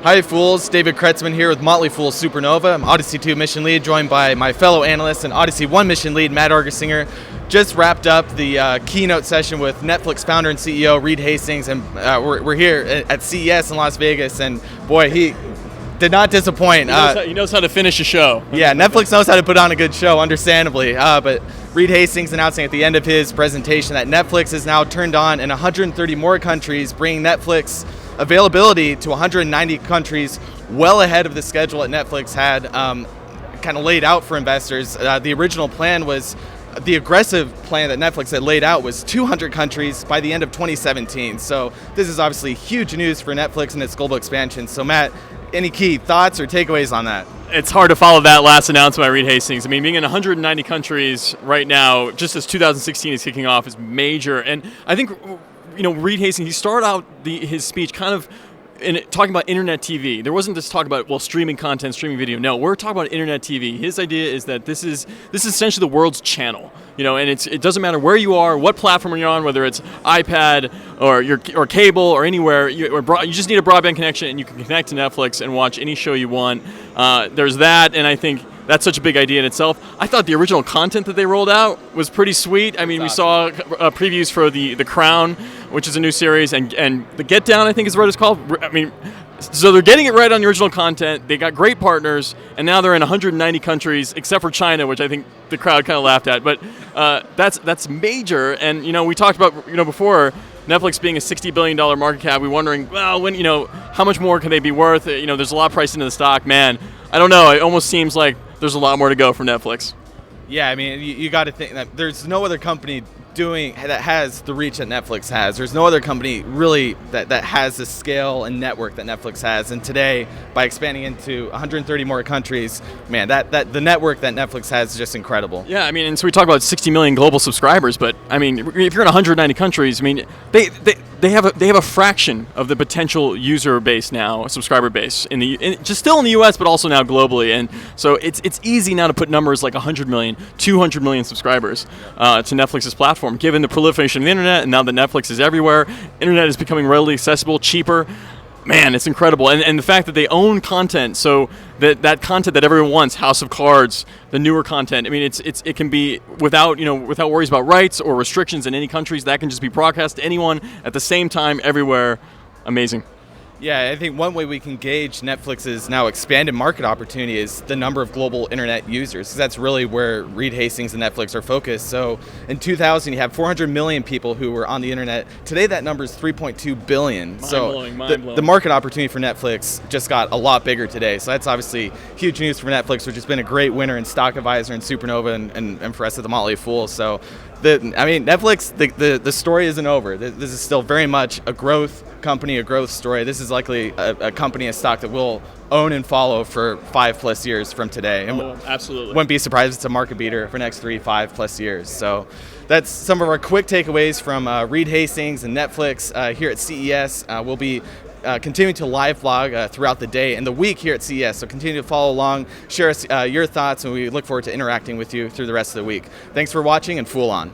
Hi, Fools. David Kretzman here with Motley Fool Supernova. I'm Odyssey 2 mission lead, joined by my fellow analyst and Odyssey 1 mission lead, Matt Argersinger. Just wrapped up the keynote session with Netflix founder and CEO Reed Hastings, and we're here at CES in Las Vegas, and boy, he did not disappoint. He knows how to finish a show. Yeah, Netflix knows how to put on a good show, understandably. But Reed Hastings announcing at the end of his presentation that Netflix is now turned on in 130 more countries, bringing Netflix availability to 190 countries, well ahead of the schedule that Netflix had kind of laid out for investors. The original plan was, the aggressive plan that Netflix had laid out was 200 countries by the end of 2017. So this is obviously huge news for Netflix and its global expansion. So Matt, any key thoughts or takeaways on that? It's hard to follow that last announcement by Reed Hastings. I mean, being in 190 countries right now, just as 2016 is kicking off, is major. And I think, Reed Hastings, he started out his speech kind of talking about internet TV. There wasn't this talk about, streaming content, streaming video. No, we're talking about internet TV. His idea is that this is essentially the world's channel. And it doesn't matter where you are, what platform you're on, whether it's iPad or cable or anywhere. You just need a broadband connection, and you can connect to Netflix and watch any show you want. There's that, and I think that's such a big idea in itself. I thought the original content that they rolled out was pretty sweet. I mean, we saw previews for the Crown, which is a new series, and the Get Down, I think is what it's called. I mean, so they're getting it right on the original content. They got great partners, and now they're in 190 countries, except for China, which I think the crowd kind of laughed at. But that's major. And we talked about before Netflix being a $60 billion market cap. We're wondering, when how much more can they be worth? There's a lot priced into the stock. Man, I don't know. It almost seems like there's a lot more to go for Netflix. Yeah, I mean, you got to think that there's no other company that has the reach that Netflix has. There's no other company really that has the scale and network that Netflix has. And today, by expanding into 130 more countries, man, that the network that Netflix has is just incredible. Yeah, I mean, and so we talk about 60 million global subscribers, but I mean, if you're in 190 countries, I mean, they have a fraction of the potential user base now, subscriber base just still in the U.S., but also now globally. And so it's easy now to put numbers like 100 million, 200 million subscribers to Netflix's platform, given the proliferation of the internet, and now that Netflix is everywhere, internet is becoming readily accessible, cheaper. Man, it's incredible. And the fact that they own content, so that content that everyone wants, House of Cards, the newer content, I mean, it can be without worries about rights or restrictions in any countries. That can just be broadcast to anyone at the same time, everywhere. Amazing. Yeah, I think one way we can gauge Netflix's now expanded market opportunity is the number of global internet users, because that's really where Reed Hastings and Netflix are focused. So in 2000, you have 400 million people who were on the internet. Today, that number is 3.2 billion. Mind-blowing. The market opportunity for Netflix just got a lot bigger today. So that's obviously huge news for Netflix, which has been a great winner in Stock Advisor and Supernova and for us at the Motley Fool. So Netflix, the story isn't over. This is still very much a growth company, a growth story. This is likely a company, a stock that we'll own and follow for 5+ years from today. And absolutely. Wouldn't be surprised if it's a market beater for the next 5+ years. So that's some of our quick takeaways from Reed Hastings and Netflix here at CES. We'll be continuing to live vlog throughout the day and the week here at CES. So continue to follow along, share us your thoughts, and we look forward to interacting with you through the rest of the week. Thanks for watching, and Fool on.